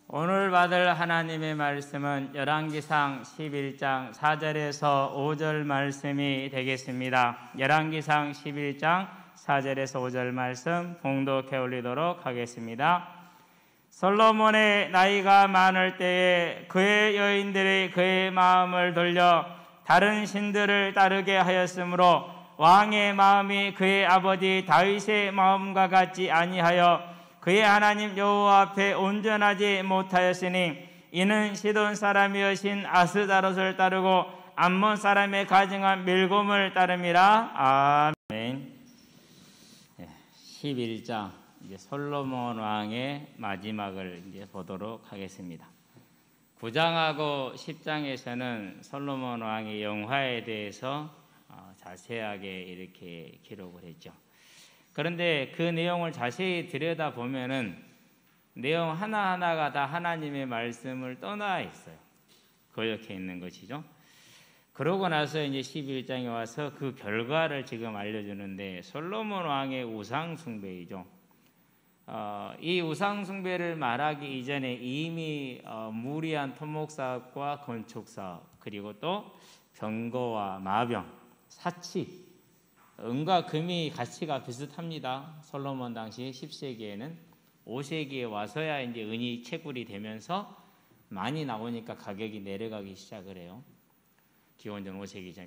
오늘 받을 하나님의 말씀은 열왕기상 11장 4절에서 5절 말씀이 되겠습니다. 열왕기상 11장 4절에서 5절 말씀 봉독해 올리도록 하겠습니다. 솔로몬의 나이가 많을 때에 그의 여인들이 그의 마음을 돌려 다른 신들을 따르게 하였으므로 왕의 마음이 그의 아버지 다윗의 마음과 같지 아니하여 그의 하나님 여호와 앞에 온전하지 못하였으니 이는 시돈 사람이여신 아스다롯을 따르고 암몬 사람의 가증한 밀곰을 따름이라. 아멘. 11장 이제 솔로몬 왕의 마지막을 이제 보도록 하겠습니다. 9장하고 10장에서는 솔로몬 왕의 영화에 대해서 자세하게 이렇게 기록을 했죠. 그런데 그 내용을 자세히 들여다보면은 내용 하나하나가 다 하나님의 말씀을 떠나 있어요. 거역해 있는 것이죠. 그러고 나서 이제 11장에 와서 그 결과를 지금 알려주는데 솔로몬 왕의 우상숭배이죠. 이 우상숭배를 말하기 이전에 이미 무리한 토목사업과 건축사업 그리고 또 병거와 마병, 사치 은과 금이 가치가 비슷합니다. 솔로몬 당시 10세기에는 5세기에 와서야 이제 은이 채굴이 되면서 많이 나오니까 가격이 내려가기 시작을 해요. 기원전 5세기 전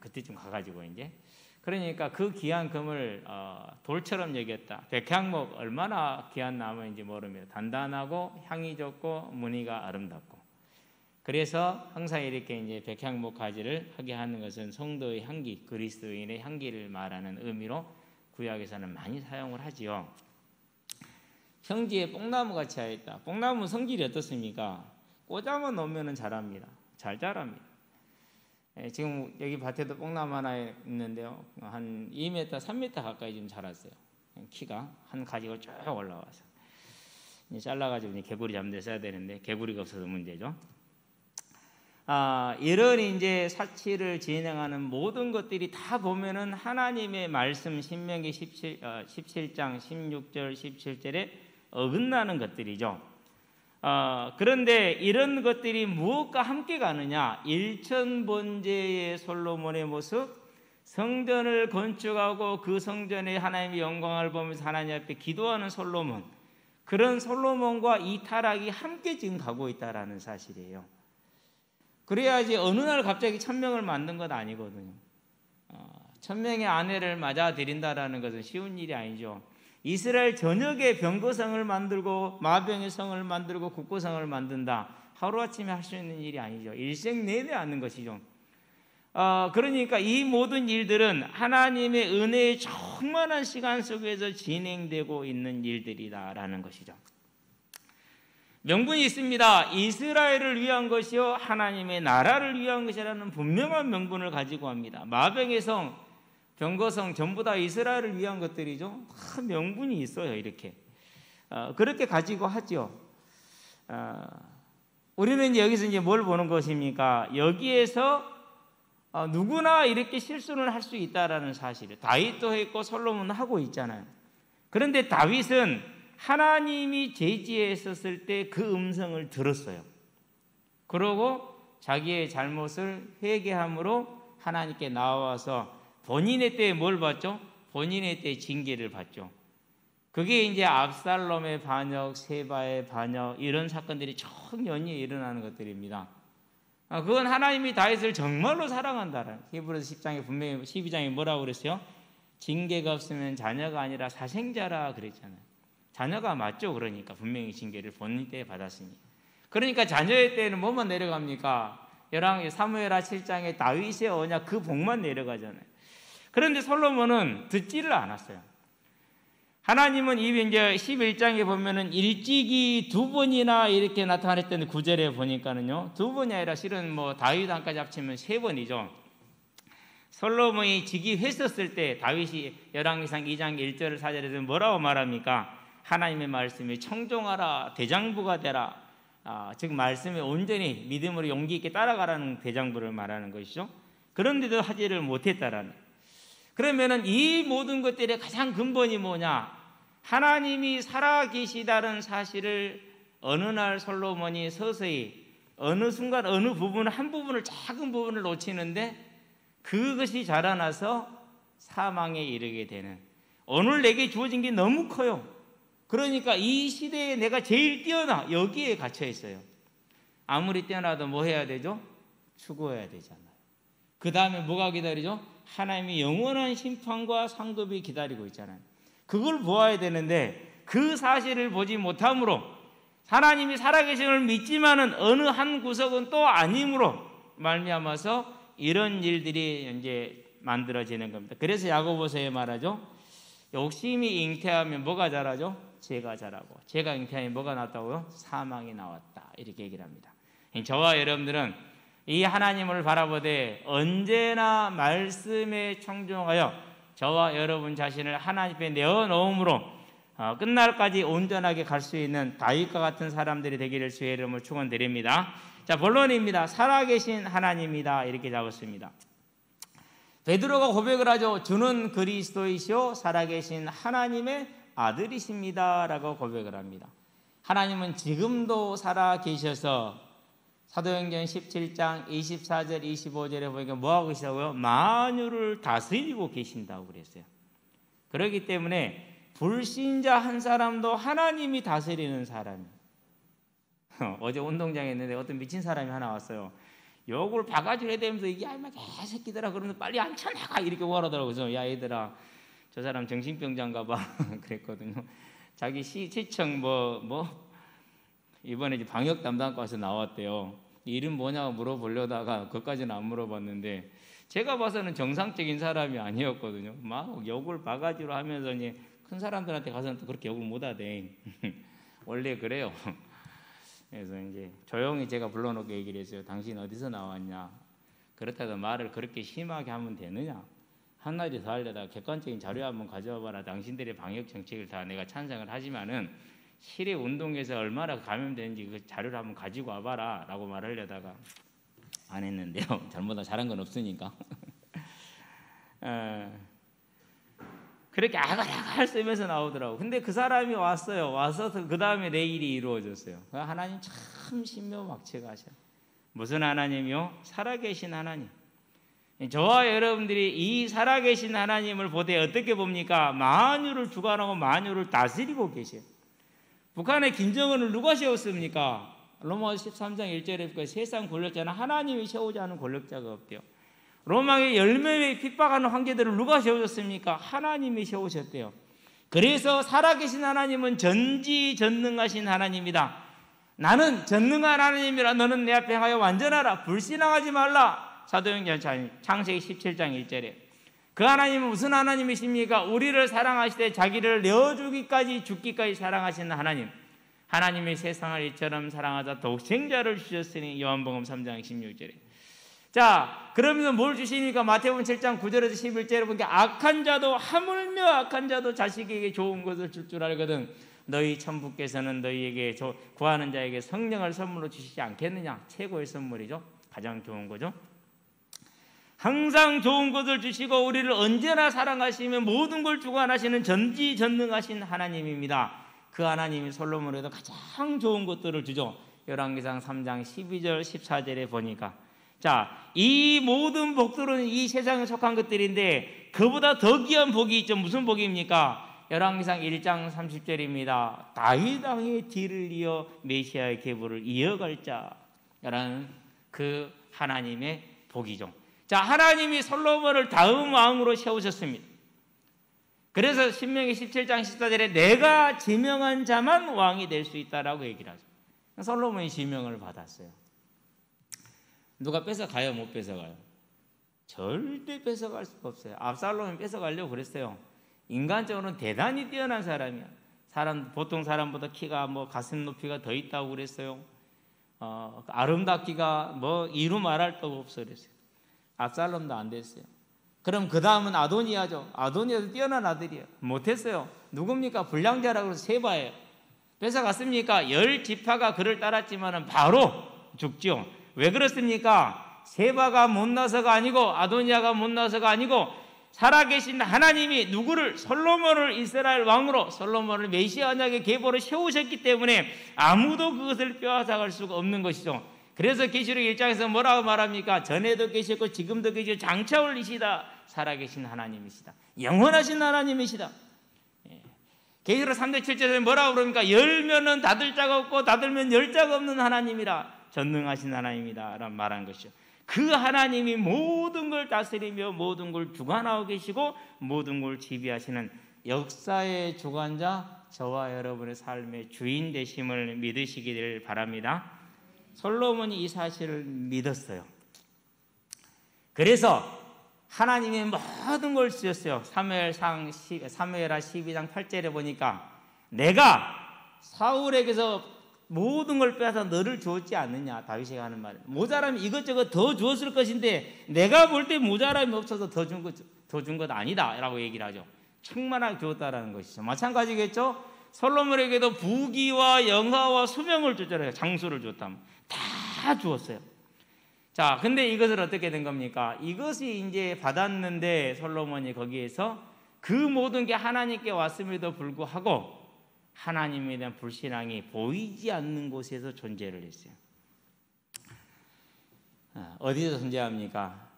그때쯤 가가지고 이제 그러니까 그 귀한 금을 돌처럼 여겼다. 백향목 얼마나 귀한 나무인지 모릅니다. 단단하고 향이 좋고 무늬가 아름답고. 그래서 항상 이렇게 이제 백향목 가지를 하게 하는 것은 성도의 향기, 그리스도인의 향기를 말하는 의미로 구약에서는 많이 사용을 하지요. 평지에 뽕나무 같이 하였다. 뽕나무 성질이 어떻습니까? 꽂아만 놓으면 자랍니다. 잘 자랍니다. 지금 여기 밭에도 뽕나무 하나 있는데요. 한 2m, 3m 가까이 지금 자랐어요. 키가 한 가지가 쭉 올라와서 이제 잘라가지고 이제 개구리 잡는 데 써야 되는데 개구리가 없어서 문제죠. 이런 이제 사치를 진행하는 모든 것들이 다 보면은 하나님의 말씀 신명기 17장 16절 17절에 어긋나는 것들이죠. 그런데 이런 것들이 무엇과 함께 가느냐? 일천번제의 솔로몬의 모습, 성전을 건축하고 그 성전에 하나님의 영광을 보면서 하나님 앞에 기도하는 솔로몬, 그런 솔로몬과 이 타락이 함께 지금 가고 있다라는 사실이에요. 그래야지 어느 날 갑자기 1000명을 만든 건 아니거든요. 1000명의 아내를 맞아들인다라는 것은 쉬운 일이 아니죠. 이스라엘 전역에 병거성을 만들고 마병의 성을 만들고 국고성을 만든다. 하루아침에 할 수 있는 일이 아니죠. 일생 내내 하는 것이죠. 그러니까 이 모든 일들은 하나님의 은혜의 충만한 시간 속에서 진행되고 있는 일들이다라는 것이죠. 명분이 있습니다. 이스라엘을 위한 것이요 하나님의 나라를 위한 것이라는 분명한 명분을 가지고 합니다. 마병의 성, 병거성 전부 다 이스라엘을 위한 것들이죠. 다 명분이 있어요. 이렇게 그렇게 가지고 하죠. 우리는 여기서 이제 뭘 보는 것입니까? 여기에서 누구나 이렇게 실수를 할 수 있다라는 사실을 다윗도 했고 솔로몬도 하고 있잖아요. 그런데 다윗은 하나님이 제지했었을 때 그 음성을 들었어요. 그러고 자기의 잘못을 회개함으로 하나님께 나와서 본인의 때에 뭘 받죠? 본인의 때에 징계를 받죠. 그게 이제 압살롬의 반역, 세바의 반역 이런 사건들이 청연히 일어나는 것들입니다. 그건 하나님이 다윗을 정말로 사랑한다는 히브리서 10장에 분명히 12장에 뭐라고 그랬어요? 징계가 없으면 자녀가 아니라 사생자라 그랬잖아요. 자녀가 맞죠. 그러니까 분명히 징계를 본인 때에 받았으니. 그러니까 자녀의 때에는 뭐만 내려갑니까? 사무엘하 7장에 다윗의 언약 그 복만 내려가잖아요. 그런데 솔로몬은 듣지를 않았어요. 하나님은 이제 11장에 보면은 일찍이 2번이나 이렇게 나타났던 9절에 보니까는요. 2번이 아니라 실은 뭐 다윗 한까지 합치면 3번이죠. 솔로몬이 즉위했었을 때 다윗이 열왕기상 2장 1절 4절에서 뭐라고 말합니까? 하나님의 말씀에 청종하라, 대장부가 되라. 즉 말씀에 온전히 믿음으로 용기 있게 따라가라는 대장부를 말하는 것이죠. 그런데도 하지를 못했다라는. 그러면은 이 모든 것들의 가장 근본이 뭐냐? 하나님이 살아계시다는 사실을 어느 날 솔로몬이 서서히 어느 순간 어느 부분 한 부분을 작은 부분을 놓치는데 그것이 자라나서 사망에 이르게 되는, 오늘 내게 주어진 게 너무 커요. 그러니까 이 시대에 내가 제일 뛰어나 여기에 갇혀 있어요. 아무리 뛰어나도 뭐 해야 되죠? 죽어야 되잖아요. 그 다음에 뭐가 기다리죠? 하나님이 영원한 심판과 상급이 기다리고 있잖아요. 그걸 보아야 되는데 그 사실을 보지 못함으로 하나님이 살아계심을 믿지만은 어느 한 구석은 또 아님으로 말미암아서 이런 일들이 이제 만들어지는 겁니다. 그래서 야고보서에 말하죠. 욕심이 잉태하면 뭐가 자라죠? 죄가 자라고, 죄가 잉태하면 뭐가 났다고요? 사망이 나왔다. 이렇게 얘기를 합니다. 저와 여러분들은 이 하나님을 바라보되 언제나 말씀에 청종하여 저와 여러분 자신을 하나님 앞에 내어놓음으로 끝날까지 온전하게 갈 수 있는 다윗과 같은 사람들이 되기를 주의 이름으로 축원드립니다. 자, 본론입니다. 살아계신 하나님이다, 이렇게 잡았습니다. 베드로가 고백을 하죠. 주는 그리스도이시오 살아계신 하나님의 아들이십니다 라고 고백을 합니다. 하나님은 지금도 살아계셔서 사도행전 17장 24절 25절에 보니까 뭐하고 계시다고요? 만유를 다스리고 계신다고 그랬어요. 그렇기 때문에 불신자 한 사람도 하나님이 다스리는 사람이에요. 어제 운동장에 있는데 어떤 미친 사람이 하나 왔어요. 욕을 바가지로 해대면서 이게 얼마 개새끼들아 그러면 빨리 앉혀나가 이렇게 말하더라고요. 그래서 야 얘들아 저 사람 정신병자인가 봐 그랬거든요. 자기 시청 이번에 이제 방역 담당과 와서 나왔대요. 이름 뭐냐고 물어보려다가 그것까지는 안 물어봤는데 제가 봐서는 정상적인 사람이 아니었거든요. 막 욕을 바가지로 하면서 이제 큰 사람들한테 가서는 또 그렇게 욕을 못하대. 원래 그래요. 그래서 이제 조용히 제가 불러놓고 얘기를 했어요. 당신 어디서 나왔냐? 그렇다고 말을 그렇게 심하게 하면 되느냐? 한 마디 더 하려다가 객관적인 자료 한번 가져와 봐라. 당신들의 방역 정책을 다 내가 찬성을 하지만은 실외 운동에서 얼마나 감염되는지 그 자료를 한번 가지고 와봐라 라고 말하려다가 안 했는데요. 잘못한 잘한 건 없으니까. 그렇게 아갈아갈 쓰면서 나오더라고. 근데 그 사람이 왔어요. 와서 그 다음에 내 일이 이루어졌어요. 하나님 참 신묘막체가 하셔. 무슨 하나님이요? 살아계신 하나님. 저와 여러분들이 이 살아계신 하나님을 보되 어떻게 봅니까? 만유를 주관하고 만유를 다스리고 계세요. 북한의 김정은을 누가 세웠습니까? 로마서 13장 1절에 보니까 세상 권력자는 하나님이 세우지 않은 권력자가 없대요. 로마의 10명의 핍박하는 황제들을 누가 세우셨습니까? 하나님이 세우셨대요. 그래서 살아계신 하나님은 전지전능하신 하나님이다. 나는 전능한 하나님이라 너는 내 앞에 행하여 완전하라. 불신앙하지 말라. 사도행전 창세기 17장 1절에 그 하나님은 무슨 하나님이십니까? 우리를 사랑하시되 자기를 내어주기까지 죽기까지 사랑하시는 하나님. 하나님이 세상을 이처럼 사랑하사 독생자를 주셨으니 요한복음 3장 16절에. 자, 그러면서 뭘 주시니까? 마태복음 7장 9절에서 11절에 보니까 악한 자도 하물며 악한 자도 자식에게 좋은 것을 줄 줄 알거든 너희 천부께서는 너희에게 구하는 자에게 성령을 선물로 주시지 않겠느냐? 최고의 선물이죠. 가장 좋은 거죠. 항상 좋은 것을 주시고 우리를 언제나 사랑하시며 모든 걸 주관하시는 전지전능하신 하나님입니다. 그 하나님이 솔로몬에도 가장 좋은 것들을 주죠. 열왕기상 3장 12절 14절에 보니까 자, 이 모든 복들은 이 세상에 속한 것들인데 그보다 더 귀한 복이 있죠. 무슨 복입니까? 열왕기상 1장 30절입니다. 다윗 왕의 뒤를 이어 메시아의 계보를 이어갈 자라는 그 하나님의 복이죠. 자, 하나님이 솔로몬을 다음 왕으로 세우셨습니다. 그래서 신명기 17장 14절에 내가 지명한 자만 왕이 될 수 있다라고 얘기를 하죠. 솔로몬이 지명을 받았어요. 누가 뺏어가요? 못 뺏어가요? 절대 뺏어갈 수가 없어요. 압살롬이 뺏어가려고 그랬어요. 인간적으로는 대단히 뛰어난 사람이야. 보통 사람보다 키가 가슴 높이가 더 있다고 그랬어요. 아름답기가 이루 말할 데 없어 그랬어요. 압살롬도 안 됐어요. 그럼 그 다음은 아도니아죠. 아도니아도 뛰어난 아들이에요. 못했어요. 누굽니까? 불량자라고 해서 세바예요. 뺏어갔습니까? 10지파가 그를 따랐지만 바로 죽죠. 왜 그렇습니까? 세바가 못나서가 아니고 아도니아가 못나서가 아니고 살아계신 하나님이 누구를? 솔로몬을 이스라엘 왕으로, 솔로몬을 메시아 언약의 계보로 세우셨기 때문에 아무도 그것을 빼앗아갈 수가 없는 것이죠. 그래서 계시록 1장에서 뭐라고 말합니까? 전에도 계셨고 지금도 계시고 장차 올리시다 살아계신 하나님이시다. 영원하신 하나님이시다. 계시록 3장 7절에 뭐라고 그럽니까? 열면은 닫을 자가 없고 닫으면 열 자가 없는 하나님이라, 전능하신 하나님이다 라는 말한 것이죠. 그 하나님이 모든 걸 다스리며 모든 걸 주관하고 계시고 모든 걸 지배하시는 역사의 주관자, 저와 여러분의 삶의 주인 되심을 믿으시기를 바랍니다. 솔로몬이 이 사실을 믿었어요. 그래서 하나님이 모든 걸 주셨어요. 사무엘하 12장 8절에 보니까 내가 사울에게서 모든 걸 빼앗아 너를 주었지 않느냐, 다윗이 하는 말. 모자람이 이것저것 더 주었을 것인데 내가 볼 때 모자람이 없어서 더 준 것 아니다 라고 얘기를 하죠. 충만하게 주었다라는 것이죠. 마찬가지겠죠. 솔로몬에게도 부귀와 영화와 수명을 주잖아요. 장수를 줬다면 다 주었어요. 자, 근데 이것을 어떻게 된 겁니까? 이것이 이제 받았는데 솔로몬이 거기에서 그 모든 게 하나님께 왔음에도 불구하고 하나님에 대한 불신앙이 보이지 않는 곳에서 존재를 했어요. 어디서 존재합니까?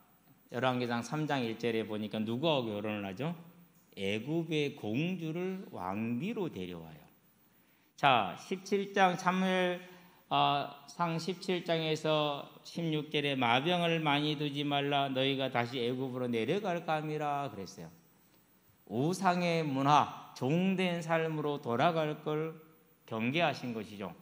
열왕기상 3장 1절에 보니까 누구하고 결혼을 하죠? 애굽의 공주를 왕비로 데려와요. 자, 17장 사무엘상 17장에서 16절에 마병을 많이 두지 말라, 너희가 다시 애굽으로 내려갈까 함이라 그랬어요. 우상의 문화, 종된 삶으로 돌아갈 걸 경계하신 것이죠.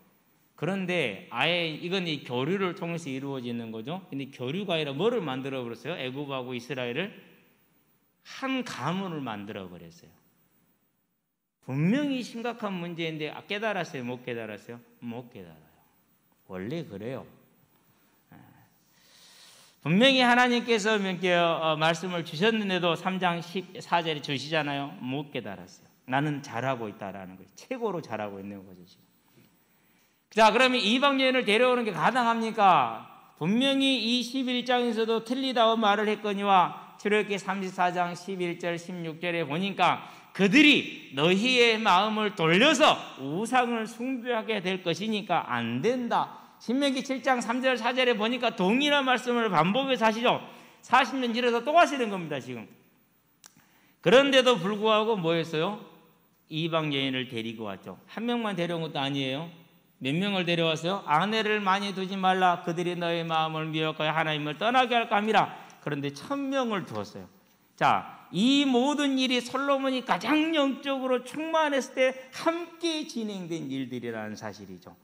그런데 아예 이건 이 교류를 통해서 이루어지는 거죠. 근데 교류가 아니라 뭐를 만들어 버렸어요? 애굽하고 이스라엘을 한 가문을 만들어 버렸어요. 분명히 심각한 문제인데 깨달았어요? 못 깨달았어요? 못 깨달아요. 원래 그래요. 분명히 하나님께서 말씀을 주셨는데도 3장 14절에 주시잖아요. 못 깨달았어요. 나는 잘하고 있다라는 거예요. 최고로 잘하고 있는 거죠 지금. 자, 그러면 이방 여인을 데려오는 게 가능합니까? 분명히 이 11장에서도 틀리다고 말을 했거니와 출애굽기 34장 11절 16절에 보니까 그들이 너희의 마음을 돌려서 우상을 숭배하게 될 것이니까 안 된다. 신명기 7장 3절 4절에 보니까 동일한 말씀을 반복해서 하시죠. 40년 지나서 또 하시는 겁니다 지금. 그런데도 불구하고 뭐 했어요? 이방 여인을 데리고 왔죠. 한 명만 데려온 것도 아니에요. 몇 명을 데려왔어요? 아내를 많이 두지 말라, 그들이 너의 마음을 미혹하여 하나님을 떠나게 할까 함이라. 그런데 1000명을 두었어요. 자, 이 모든 일이 솔로몬이 가장 영적으로 충만했을 때 함께 진행된 일들이라는 사실이죠.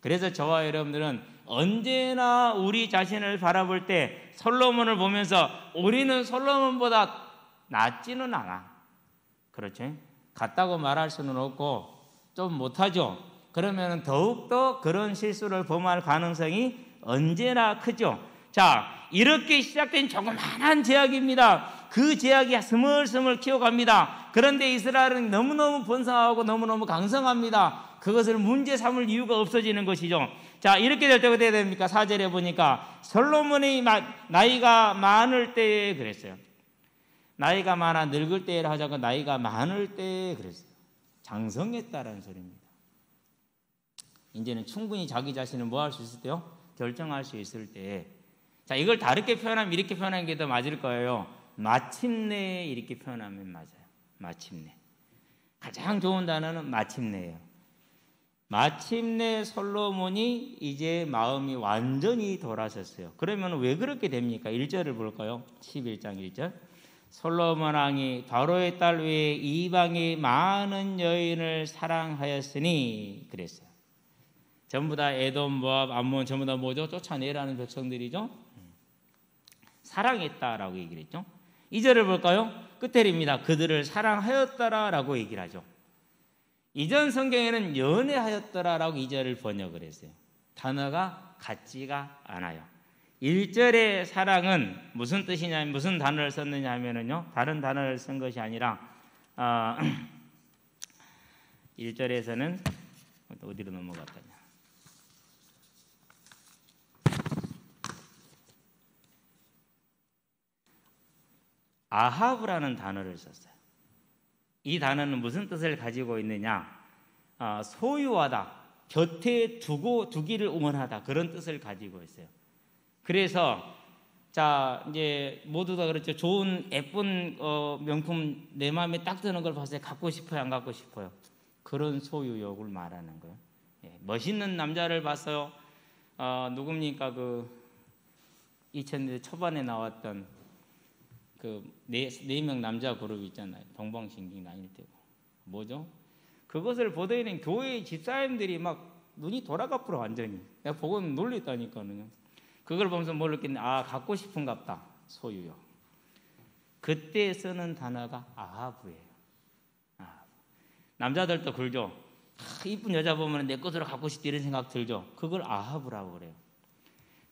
그래서 저와 여러분들은 언제나 우리 자신을 바라볼 때 솔로몬을 보면서 우리는 솔로몬보다 낫지는 않아. 그렇죠? 같다고 말할 수는 없고 좀 못하죠. 그러면 더욱더 그런 실수를 범할 가능성이 언제나 크죠. 자, 이렇게 시작된 조그마한 제약입니다. 그 제약이 스물스물 키워갑니다. 그런데 이스라엘은 너무너무 번성하고 너무너무 강성합니다. 그것을 문제 삼을 이유가 없어지는 것이죠. 자, 이렇게 될 때 어떻게 됩니까? 4절에 보니까 솔로몬이 나이가 많을 때에 그랬어요. 나이가 많아 늙을 때에 하자고 나이가 많을 때에 그랬어요. 장성했다라는 소리입니다. 이제는 충분히 자기 자신을 뭐 할 수 있을 때요? 결정할 수 있을 때. 자, 이걸 다르게 표현하면 이렇게 표현하는 게 더 맞을 거예요. 마침내 이렇게 표현하면 맞아요. 마침내. 가장 좋은 단어는 마침내예요. 마침내 솔로몬이 이제 마음이 완전히 돌아섰어요. 그러면 왜 그렇게 됩니까? 1절을 볼까요? 11장 1절. 솔로몬 왕이 바로의 딸 외에 이방의 많은 여인을 사랑하였으니 그랬어요. 전부 다 에돔, 모압, 암몬 전부 다 뭐죠? 쫓아내라는 백성들이죠. 사랑했다라고 얘기를 했죠. 2절을 볼까요? 끝에입니다. 그들을 사랑하였더라라고 얘기를 하죠. 이전 성경에는 연애하였더라라고 2절을 번역을 했어요. 단어가 같지가 않아요. 1절의 사랑은 무슨 뜻이냐면 무슨 단어를 썼느냐 하면은요. 다른 단어를 쓴 것이 아니라 1절에서는 어디로 넘어갔다냐. 아하브라는 단어를 썼어요. 이 단어는 무슨 뜻을 가지고 있느냐? 소유하다, 곁에 두기를 응원하다, 그런 뜻을 가지고 있어요. 그래서 자, 이제 모두 다 그렇죠. 좋은 예쁜 명품 내 마음에 딱 드는 걸 봤을 때 갖고 싶어요, 안 갖고 싶어요? 그런 소유욕을 말하는 거예요. 예, 멋있는 남자를 봤어요. 누굽니까? 그 2000년대 초반에 나왔던 그 네 명 남자 그룹 있잖아요. 동방신기 나일 때고 뭐죠? 그것을 보더니 교회 집사님들이 막 눈이 돌아가쁘러 완전히. 내가 보고 놀랬다니까요. 그걸 보면서 뭘 느꼈는데 갖고 싶은갑다. 소유욕. 그때 쓰는 단어가 아하브예요. 남자들도 그러죠. 이쁜 여자 보면 내 것으로 갖고 싶다 이런 생각 들죠. 그걸 아하브라고 그래요.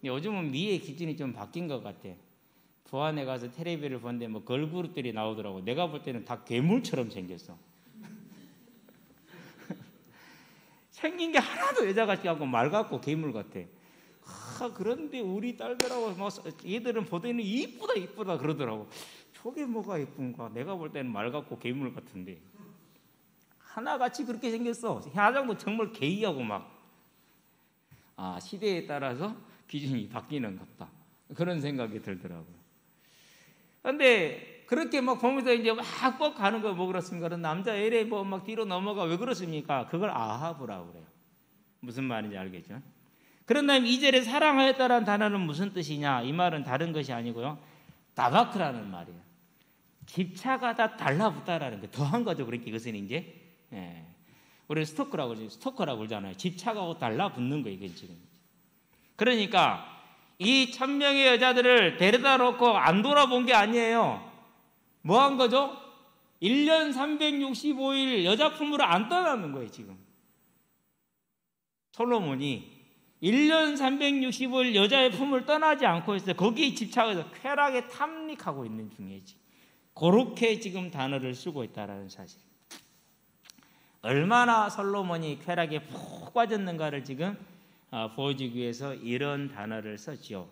요즘은 미의 기준이 좀 바뀐 것 같아. 부안에 가서 텔레비를 보는데 뭐 걸그룹들이 나오더라고. 내가 볼 때는 다 괴물처럼 생겼어. 생긴 게 하나도 여자 같지 않고 말 같고 괴물 같아. 그런데 우리 딸들하고 뭐 얘들은 보더니 이쁘다 그러더라고. 저게 뭐가 이쁜가? 내가 볼 때는 말 같고 괴물 같은데 하나같이 그렇게 생겼어. 화장도 정말 게이하고 막. 시대에 따라서 기준이 바뀌는 것 같다. 그런 생각이 들더라고요. 그런데 그렇게 막 보면서 이제 막 가는 거 뭐 그렇습니까? 그런 남자 애래 뭐 막 뒤로 넘어가 왜 그렇습니까? 그걸 아하브라고 그래요. 무슨 말인지 알겠죠? 그런 다음에 2절에 사랑하였다라는 단어는 무슨 뜻이냐? 이 말은 다른 것이 아니고요. 다바크라는 말이에요. 집착하다 달라붙다라는 거 더한 거죠. 그러니까 이것은 이제 우리는 스토커라고 그러잖아요. 집착하고 달라붙는 거예요. 이게 지금. 그러니까 이 1000명의 여자들을 데려다 놓고 안 돌아본 게 아니에요. 뭐 한 거죠? 1년 365일 여자 품으로 안 떠나는 거예요. 지금 솔로몬이 1년 365일 여자의 품을 떠나지 않고 있어요. 거기에 집착해서 쾌락에 탐닉하고 있는 중이지. 그렇게 지금 단어를 쓰고 있다는 사실. 얼마나 솔로몬이 쾌락에 푹 빠졌는가를 지금 보여주기 위해서 이런 단어를 썼죠.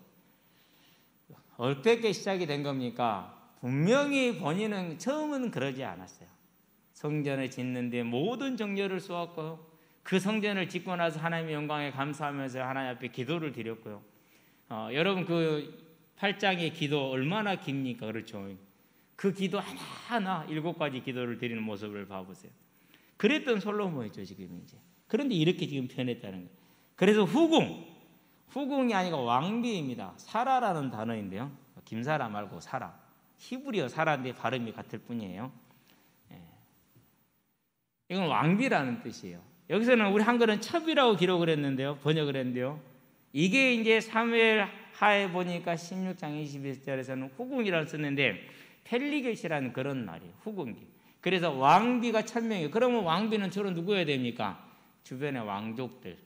어떻게 시작이 된 겁니까? 분명히 본인은 처음은 그러지 않았어요. 성전을 짓는데 모든 정열을 쏘았고요. 그 성전을 짓고 나서 하나님의 영광에 감사하면서 하나님 앞에 기도를 드렸고요. 여러분 그 8장의 기도 얼마나 깁니까? 그렇죠. 그 기도 하나하나 7가지 기도를 드리는 모습을 봐보세요. 그랬던 솔로몬이죠 지금 이제. 그런데 이렇게 지금 표현했다는 거예요. 그래서 후궁이 아니고 왕비입니다. 사라라는 단어인데요. 김사라 말고 사라. 히브리어 사라인데 발음이 같을 뿐이에요. 이건 왕비라는 뜻이에요. 여기서는 우리 한글은 첩이라고 기록을 했는데요. 번역을 했는데요. 이게 이제 사무엘 하에 보니까 16장 21절에서는 후궁이라고 썼는데 펠리겟이라는 그런 말이에요. 후궁기. 그래서 왕비가 1000명이에요. 그러면 왕비는 주로 누구여야 됩니까? 주변의 왕족들.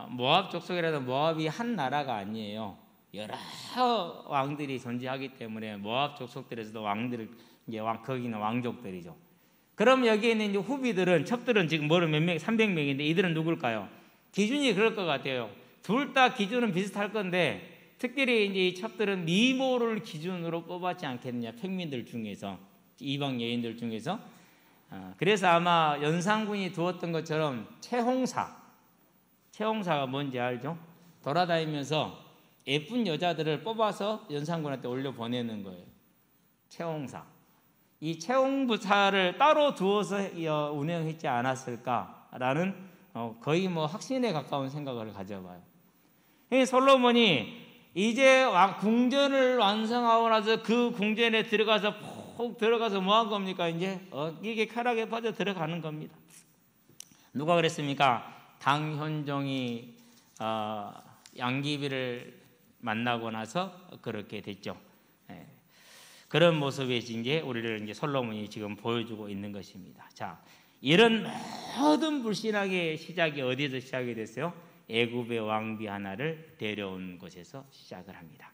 모압 족속이라도 모압이 한 나라가 아니에요. 여러 왕들이 존재하기 때문에 모압 족속들에서도 왕들을 이제 거기는 왕족들이죠. 그럼 여기에 있는 이제 후비들은 첩들은 지금 몇 명, 300명인데 이들은 누굴까요? 기준이 그럴 것 같아요. 둘 다 기준은 비슷할 건데 특별히 이제 이 첩들은 미모를 기준으로 뽑았지 않겠느냐? 평민들 중에서 이방 여인들 중에서 그래서 아마 연산군이 두었던 것처럼 채홍사가 뭔지 알죠? 돌아다니면서 예쁜 여자들을 뽑아서 연산군한테 올려 보내는 거예요. 채홍사. 이 채홍부사를 따로 두어서 운영했지 않았을까라는 거의 뭐 확신에 가까운 생각을 가져봐요. 솔로몬이 이제 궁전을 완성하고 나서 그 궁전에 들어가서 푹 들어가서 뭐 한 겁니까? 이제 이게 쾌락에 빠져 들어가는 겁니다. 누가 그랬습니까? 당현종이 양귀비를 만나고 나서 그렇게 됐죠. 그런 모습의 이제 우리를 이제 솔로몬이 지금 보여주고 있는 것입니다. 자, 이런 모든 불신앙의 시작이 어디서 시작이 됐어요? 애굽의 왕비 하나를 데려온 곳에서 시작을 합니다.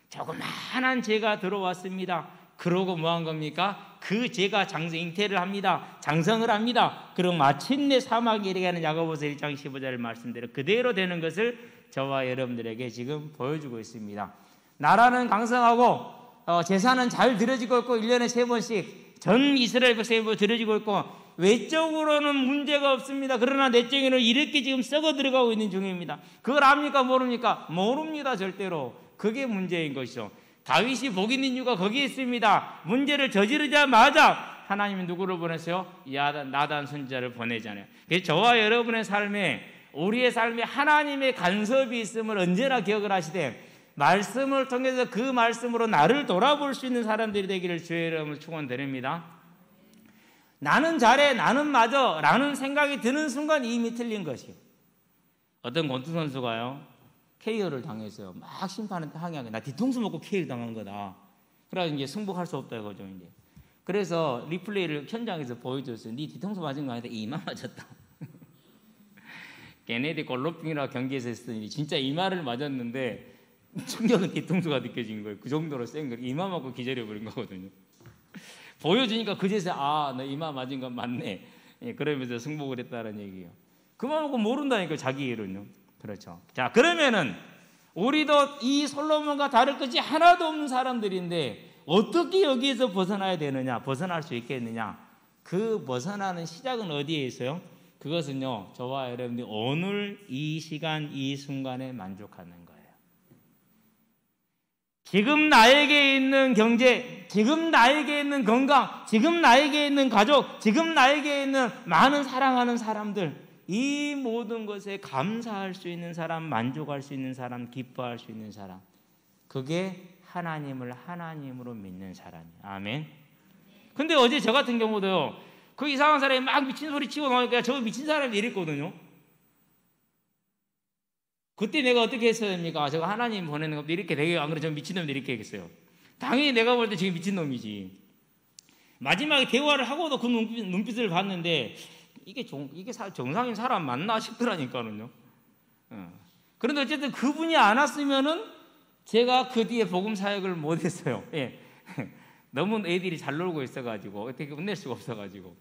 조그마한 죄가 들어왔습니다. 그러고 뭐 한 겁니까? 그 죄가 잉태를 합니다. 장성을 합니다. 그리고 마침내 사막에 이르게 하는 야고보서 1장 15절 말씀대로 그대로 되는 것을 저와 여러분들에게 지금 보여주고 있습니다. 나라는 강성하고 제사는 잘 드려지고 있고 1년에 3번씩 전 이스라엘 백성에 드려지고 있고 외적으로는 문제가 없습니다. 그러나 내적으로는 이렇게 지금 썩어 들어가고 있는 중입니다. 그걸 압니까 모릅니까? 모릅니다. 절대로. 그게 문제인 것이죠. 다윗이 복 있는 이유가 거기에 있습니다. 문제를 저지르자마자 하나님이 누구를 보냈어요? 나단 선지자를 보내잖아요. 그래서 저와 여러분의 삶에, 우리의 삶에 하나님의 간섭이 있음을 언제나 기억을 하시되 말씀을 통해서 그 말씀으로 나를 돌아볼 수 있는 사람들이 되기를 주의 이름으로 축원드립니다. 나는 잘해, 나는 맞아 라는 생각이 드는 순간 이미 틀린 것이에요. 어떤 권투 선수가요, KO를 당했어요. 막 심판한테 항의하게, 나 뒤통수 먹고 KO 당한 거다. 그래서 이제 승복할 수 없다 이거죠. 이제. 그래서 리플레이를 현장에서 보여줬어요. 네 뒤통수 맞은 거 아니다, 이마 맞았다. 걔네들 골로핑이라 경기에서 했더니 진짜 이마를 맞았는데 충격은 뒤통수가 느껴진 거예요. 그 정도로 센 거예요. 이마 맞고 기절해버린 거거든요. 보여주니까 그제서 너 이마 맞은 건 맞네. 그러면서 승복을 했다는 얘기예요. 그만하고 모른다니까 자기 일은요. 그렇죠. 자, 그러면은 우리도 이 솔로몬과 다를 것이 하나도 없는 사람들인데 어떻게 여기에서 벗어나야 되느냐, 벗어날 수 있겠느냐? 그 벗어나는 시작은 어디에 있어요? 그것은요, 저와 여러분들이 오늘 이 시간 이 순간에 만족하는 거예요. 지금 나에게 있는 경제, 지금 나에게 있는 건강, 지금 나에게 있는 가족, 지금 나에게 있는 많은 사랑하는 사람들, 이 모든 것에 감사할 수 있는 사람, 만족할 수 있는 사람, 기뻐할 수 있는 사람, 그게 하나님을 하나님으로 믿는 사람이에요. 아멘. 근데 어제 저 같은 경우도요, 그 이상한 사람이 막 미친 소리 치고 나오니까 저 미친 사람이 이랬거든요. 그때 내가 어떻게 했어야 됩니까? 제가 하나님 보내는 것도 이렇게 되게, 안 그래? 저 미친놈이 이렇게 했어요. 당연히 내가 볼 때 지금 미친놈이지. 마지막에 대화를 하고도 그 눈빛을 봤는데 이게 정상인 사람 맞나 싶더라니까요. 그런데 어쨌든 그분이 안 왔으면은 제가 그 뒤에 복음 사역을 못했어요. 예. 너무 애들이 잘 놀고 있어가지고 어떻게 끝낼 수가 없어가지고.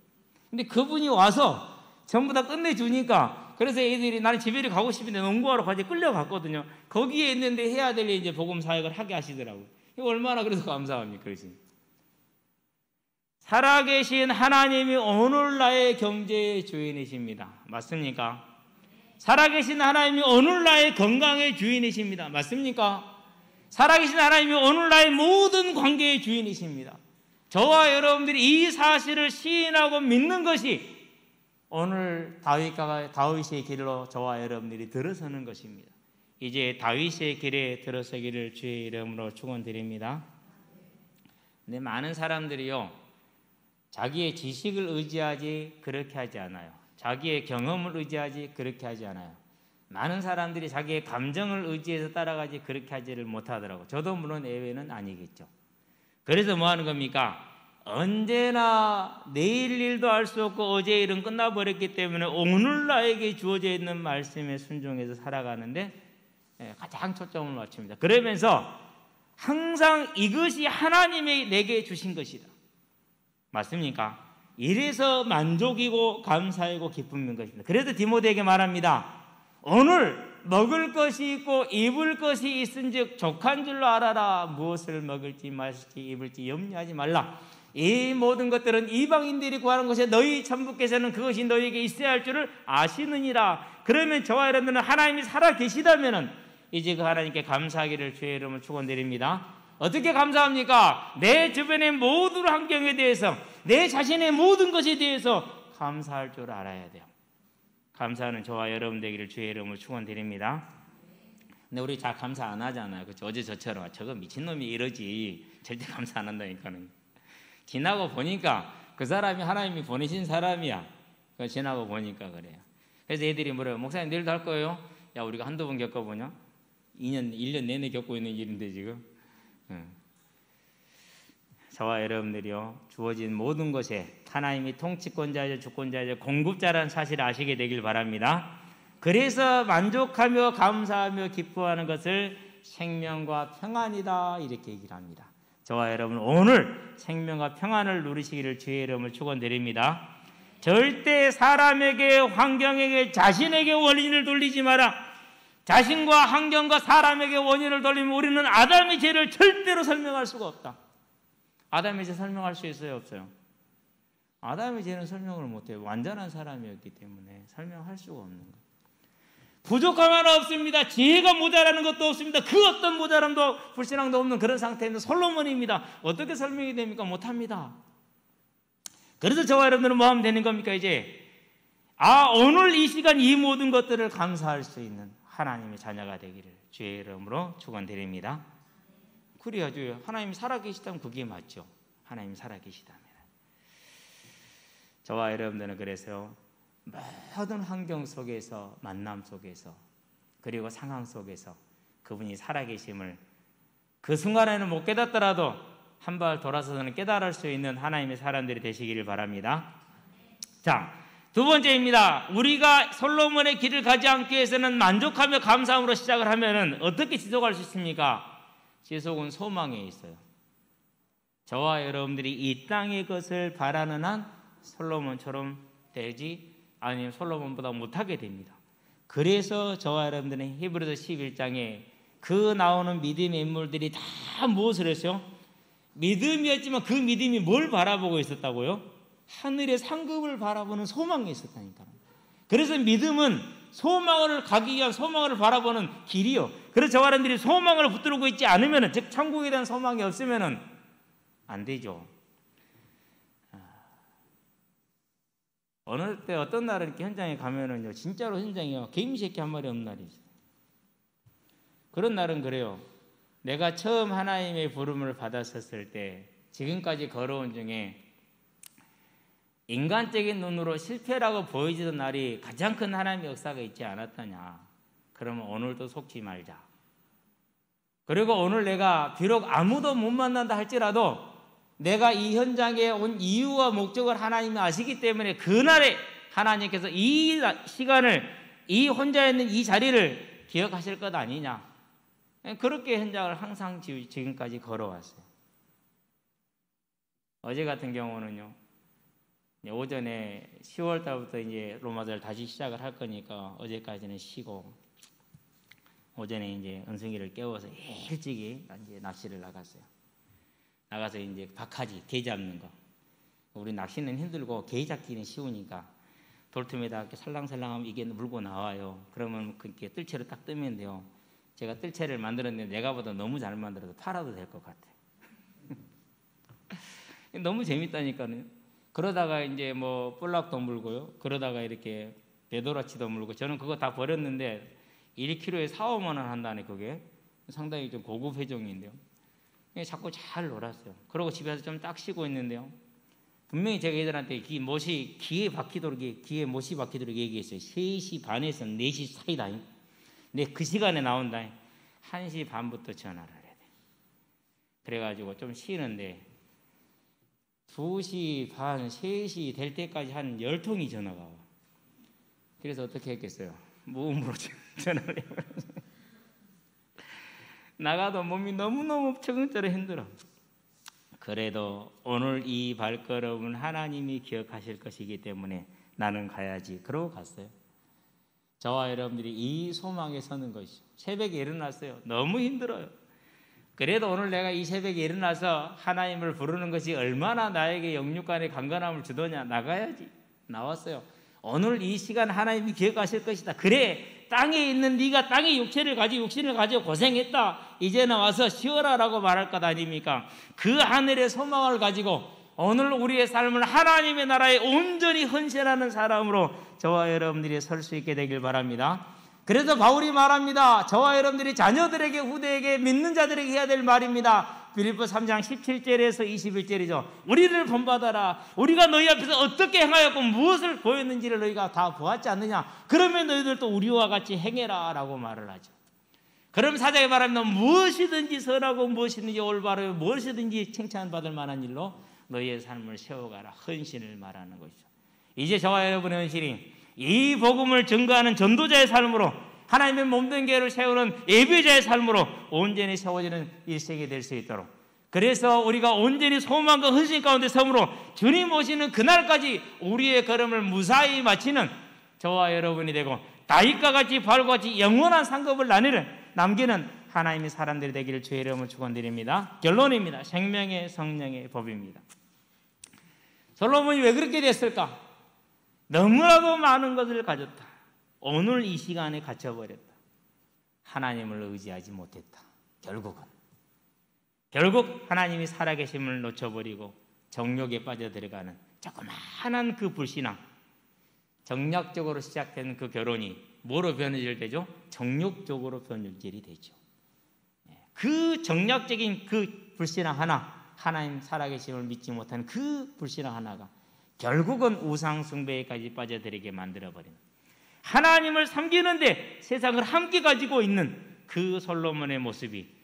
근데 그분이 와서 전부 다 끝내주니까, 그래서 애들이 나는 집에 가고 싶은데 농구하러 가지 끌려갔거든요. 거기에 있는데 해야 될 이제 복음 사역을 하게 하시더라고요. 얼마나 그래서 감사합니까? 그러지. 살아계신 하나님이 오늘 나의 경제의 주인이십니다. 맞습니까? 살아계신 하나님이 오늘 나의 건강의 주인이십니다. 맞습니까? 살아계신 하나님이 오늘 나의 모든 관계의 주인이십니다. 저와 여러분들이 이 사실을 시인하고 믿는 것이 오늘 다윗의 길로 저와 여러분들이 들어서는 것입니다. 이제 다윗의 길에 들어서기를 주의 이름으로 축원드립니다. 근데 많은 사람들이요, 자기의 지식을 의지하지 그렇게 하지 않아요. 자기의 경험을 의지하지 그렇게 하지 않아요. 많은 사람들이 자기의 감정을 의지해서 따라가지 그렇게 하지를 못하더라고요. 저도 물론 예외는 아니겠죠. 그래서 뭐 하는 겁니까? 언제나 내일 일도 알 수 없고 어제 일은 끝나버렸기 때문에 오늘 나에게 주어져 있는 말씀에 순종해서 살아가는데 가장 초점을 맞춥니다. 그러면서 항상 이것이 하나님이 내게 주신 것이다. 맞습니까? 이래서 만족이고 감사이고 기쁨인 것입니다. 그래서 디모데에게 말합니다. 오늘 먹을 것이 있고 입을 것이 있은즉 족한 줄로 알아라. 무엇을 먹을지 마실지 입을지 염려하지 말라. 이 모든 것들은 이방인들이 구하는 것에 너희 천부께서는 그것이 너희에게 있어야 할 줄을 아시느니라. 그러면 저와 여러분들은 하나님이 살아 계시다면 이제 그 하나님께 감사하기를 주의 이름으로 축원드립니다. 어떻게 감사합니까? 내 주변의 모든 환경에 대해서, 내 자신의 모든 것에 대해서 감사할 줄 알아야 돼요. 감사하는 저와 여러분 되기를 주의 이름으로 축원드립니다. 근데 우리 잘 감사 안 하잖아요. 그렇죠? 어제 저처럼 저거 미친놈이 이러지 절대 감사 안 한다니까는. 지나고 보니까 그 사람이 하나님이 보내신 사람이야. 지나고 보니까 그래요. 그래서 애들이 뭐래요? 목사님 내일도 할 거예요? 야, 우리가 한두 번 겪어보냐? 1년 내내 겪고 있는 일인데 지금. 저와 여러분들이요, 주어진 모든 것에 하나님이 통치권자이자 주권자이자 공급자라는 사실을 아시게 되길 바랍니다. 그래서 만족하며 감사하며 기뻐하는 것을 생명과 평안이다 이렇게 얘기를 합니다. 저와 여러분 오늘 생명과 평안을 누리시기를 주의 이름을 축원드립니다. 절대 사람에게, 환경에게, 자신에게 원인을 돌리지 마라. 자신과 환경과 사람에게 원인을 돌리면 우리는 아담의 죄를 절대로 설명할 수가 없다. 아담의 죄 설명할 수 있어요, 없어요? 아담의 죄는 설명을 못해요. 완전한 사람이었기 때문에 설명할 수가 없는 거예요. 부족함 하나 없습니다. 지혜가 모자라는 것도 없습니다. 그 어떤 모자람도 불신앙도 없는 그런 상태인데 솔로몬입니다. 어떻게 설명이 됩니까? 못합니다. 그래서 저와 여러분들은 뭐 하면 되는 겁니까? 이제 오늘 이 시간 이 모든 것들을 감사할 수 있는 하나님의 자녀가 되기를 주의 이름으로 축원드립니다. 그래야죠. 하나님이 살아계시다면 그게 맞죠. 하나님이 살아계시다면. 저와 여러분들은 그래서 모든 환경 속에서, 만남 속에서, 그리고 상황 속에서 그분이 살아계심을 그 순간에는 못 깨닫더라도 한 발 돌아서서는 깨달을 수 있는 하나님의 사람들이 되시기를 바랍니다. 자, 두 번째입니다. 우리가 솔로몬의 길을 가지 않기 위해서는 만족하며 감사함으로 시작을 하면은 어떻게 지속할 수 있습니까? 지속은 소망에 있어요. 저와 여러분들이 이 땅의 것을 바라는 한 솔로몬처럼 되지 아니면 솔로몬보다 못하게 됩니다. 그래서 저와 여러분들은 히브리서 11장에 그 나오는 믿음의 인물들이 다 무엇을 했어요? 믿음이었지만 그 믿음이 뭘 바라보고 있었다고요? 하늘의 상급을 바라보는 소망이 있었다니까요. 그래서 믿음은 소망을 가기 위한 소망을 바라보는 길이요. 그래서 저와 여러분들이 소망을 붙들고 있지 않으면, 즉 천국에 대한 소망이 없으면 안 되죠. 어느 때 어떤 날은 이렇게 현장에 가면은요, 진짜로 현장이요, 개미새끼 한 마리 없는 날이 있어요. 그런 날은 그래요. 내가 처음 하나님의 부름을 받았었을 때 지금까지 걸어온 중에 인간적인 눈으로 실패라고 보이지던 날이 가장 큰 하나님의 역사가 있지 않았더냐. 그러면 오늘도 속지 말자. 그리고 오늘 내가 비록 아무도 못 만난다 할지라도 내가 이 현장에 온 이유와 목적을 하나님이 아시기 때문에 그날에 하나님께서 이 시간을, 이 혼자 있는 이 자리를 기억하실 것 아니냐. 그렇게 현장을 항상 지금까지 걸어왔어요. 어제 같은 경우는요, 오전에 10월 달부터 이제 로마절 다시 시작을 할 거니까 어제까지는 쉬고 오전에 이제 은승이를 깨워서 일찍이 이제 낚시를 나갔어요. 나가서 이제 박하지, 게 잡는 거. 우리 낚시는 힘들고 게 잡기는 쉬우니까 돌틈에다 이렇게 살랑살랑하면 이게 물고 나와요. 그러면 그렇게 뜰채로 딱 뜨면 돼요. 제가 뜰채를 만들었는데 내가보다 너무 잘 만들어서 팔아도 될 것 같아요. 너무 재밌다니까요. 그러다가 이제 뭐 뿔락도 물고요. 그러다가 이렇게 배도라치도 물고, 저는 그거 다 버렸는데 1kg에 4-5만 원 한다네. 그게 상당히 좀 고급 회종인데요. 자꾸 잘 놀았어요. 그러고 집에서 좀 딱 쉬고 있는데요, 분명히 제가 애들한테 기에 못이 박히도록 얘기했어요. 3시 반에서 4시 사이다. 근데 그 시간에 나온다. 1시 반부터 전화를 해야 돼. 그래가지고 좀 쉬는데 2시 반, 3시 될 때까지 한 10통이 전화가 와. 그래서 어떻게 했겠어요? 무음으로 전화를 해요. 나가도 몸이 너무너무 처근처럼 힘들어. 그래도 오늘 이 발걸음은 하나님이 기억하실 것이기 때문에 나는 가야지. 그러고 갔어요. 저와 여러분들이 이 소망에 서는 것이죠. 새벽에 일어났어요. 너무 힘들어요. 그래도 오늘 내가 이 새벽에 일어나서 하나님을 부르는 것이 얼마나 나에게 영육간의 강건함을 주더냐. 나가야지. 나왔어요. 오늘 이 시간 하나님이 기억하실 것이다. 그래, 땅에 있는 네가 땅의 육신을 가지고 고생했다. 이제는 와서 쉬어라라고 말할 것 아닙니까? 그 하늘의 소망을 가지고 오늘 우리의 삶을 하나님의 나라에 온전히 헌신하는 사람으로 저와 여러분들이 설 수 있게 되길 바랍니다. 그래서 바울이 말합니다. 저와 여러분들이 자녀들에게, 후대에게, 믿는 자들에게 해야 될 말입니다. 빌립보 3장 17절에서 21절이죠. 우리를 본받아라. 우리가 너희 앞에서 어떻게 행하였고 무엇을 보였는지를 너희가 다 보았지 않느냐. 그러면 너희들도 우리와 같이 행해라 라고 말을 하죠. 그럼 사장이 말합니다. 무엇이든지 선하고 무엇이든지 올바르고 무엇이든지 칭찬받을 만한 일로 너희의 삶을 세워가라. 헌신을 말하는 것이죠. 이제 저와 여러분의 헌신이 이 복음을 증거하는 전도자의 삶으로, 하나님의 몸된 교회를 세우는 예배자의 삶으로 온전히 세워지는 일생이 될 수 있도록, 그래서 우리가 온전히 소망과 헌신 가운데 섬으로 주님 오시는 그날까지 우리의 걸음을 무사히 마치는 저와 여러분이 되고, 다윗과 같이 바울과 같이 영원한 상급을 남기는 하나님의 사람들이 되기를 주의 이름으로 축원드립니다. 결론입니다. 생명의 성령의 법입니다. 솔로몬이 왜 그렇게 됐을까? 너무나도 많은 것을 가졌다. 오늘 이 시간에 갇혀버렸다. 하나님을 의지하지 못했다. 결국 하나님이 살아계심을 놓쳐버리고 정욕에 빠져들어가는 조그마한 그 불신앙, 정략적으로 시작된 그 결혼이 뭐로 변질이 되죠? 정욕적으로 변질이 되죠. 그 정략적인 그 불신앙 하나, 하나님 살아계심을 믿지 못한 그 불신앙 하나가 결국은 우상 숭배까지 빠져들게 만들어버리는, 하나님을 섬기는데 세상을 함께 가지고 있는 그 솔로몬의 모습이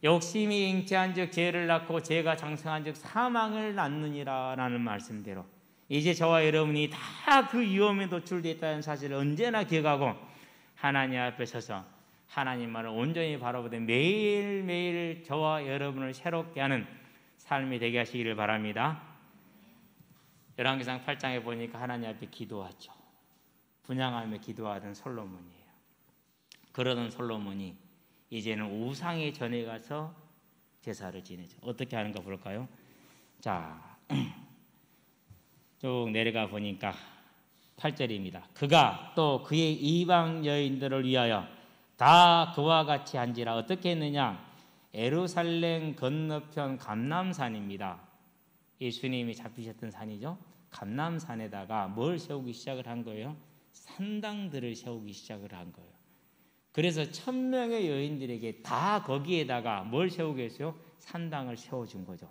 욕심이 잉태한 즉 죄를 낳고 죄가 장성한 즉 사망을 낳느니라 라는 말씀대로 이제 저와 여러분이 다 그 위험에 노출되어 있다는 사실을 언제나 기억하고 하나님 앞에 서서 하나님만을 온전히 바라보되 매일매일 저와 여러분을 새롭게 하는 삶이 되게 하시기를 바랍니다. 열왕기상 8장에 보니까 하나님 앞에 기도하죠. 분향하며 기도하던 솔로몬이에요. 그러던 솔로몬이 이제는 우상의 전에 가서 제사를 지내죠. 어떻게 하는가 볼까요? 자, 쭉 내려가 보니까 8절입니다. 그가 또 그의 이방 여인들을 위하여 다 그와 같이 한지라. 어떻게 했느냐? 예루살렘 건너편 감람산입니다. 예수님이 잡히셨던 산이죠. 감람산에다가 뭘 세우기 시작을 한 거예요? 산당들을 세우기 시작을 한 거예요. 그래서 1000명의 여인들에게 다 거기에다가 뭘 세우게 했어요? 산당을 세워준 거죠.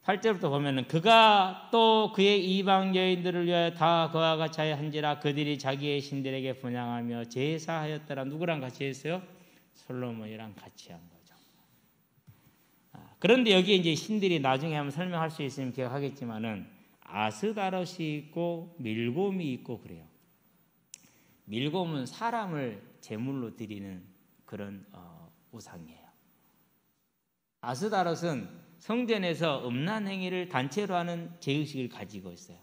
8절부터 보면은 그가 또 그의 이방 여인들을 위하여 다 그와 같이 한지라. 그들이 자기의 신들에게 분향하며 제사하였더라. 누구랑 같이 했어요? 솔로몬이랑 같이 한 거죠. 그런데 여기 이제 신들이 나중에 한번 설명할 수 있으면 기억하겠지만은 아스다롯이 있고 밀곰이 있고 그래요. 밀곰은 사람을 제물로 드리는 그런 우상이에요. 아스다롯은 성전에서 음란 행위를 단체로 하는 제의식을 가지고 있어요.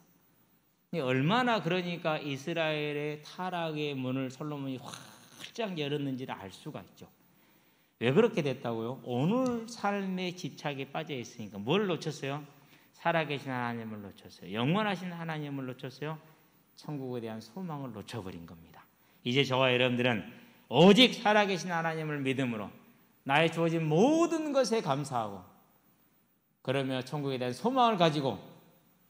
얼마나 그러니까 이스라엘의 타락의 문을 솔로몬이 활짝 열었는지를 알 수가 있죠. 왜 그렇게 됐다고요? 오늘 삶의 집착에 빠져 있으니까. 뭘 놓쳤어요? 살아계신 하나님을 놓쳤어요. 영원하신 하나님을 놓쳤어요. 천국에 대한 소망을 놓쳐버린 겁니다. 이제 저와 여러분들은 오직 살아계신 하나님을 믿음으로 나의 주어진 모든 것에 감사하고 그러며 천국에 대한 소망을 가지고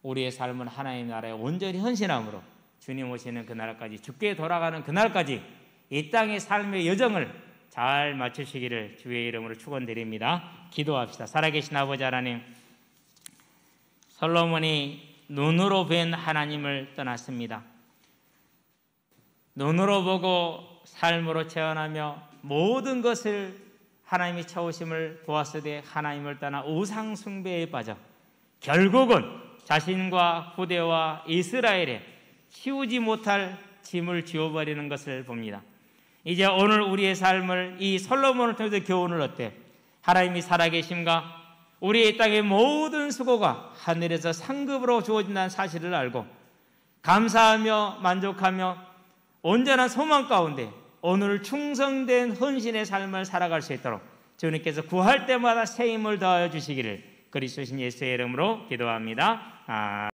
우리의 삶은 하나님 나라에 온전히 헌신함으로 주님 오시는 그날까지, 죽게 돌아가는 그날까지 이 땅의 삶의 여정을 잘 마치시기를 주의 이름으로 축원드립니다. 기도합시다. 살아계신 아버지 하나님, 솔로몬이 눈으로 뵌 하나님을 떠났습니다. 눈으로 보고 삶으로 체험하며 모든 것을 하나님이 채우심을 보았으되 하나님을 떠나 우상 숭배에 빠져 결국은 자신과 후대와 이스라엘에 치우지 못할 짐을 지워버리는 것을 봅니다. 이제 오늘 우리의 삶을 이 솔로몬을 통해서 교훈을 얻되 하나님이 살아계심과 우리의 땅의 모든 수고가 하늘에서 상급으로 주어진다는 사실을 알고 감사하며 만족하며 온전한 소망 가운데 오늘 충성된 헌신의 삶을 살아갈 수 있도록 주님께서 구할 때마다 새 힘을 더하여 주시기를 그리스도신 예수의 이름으로 기도합니다.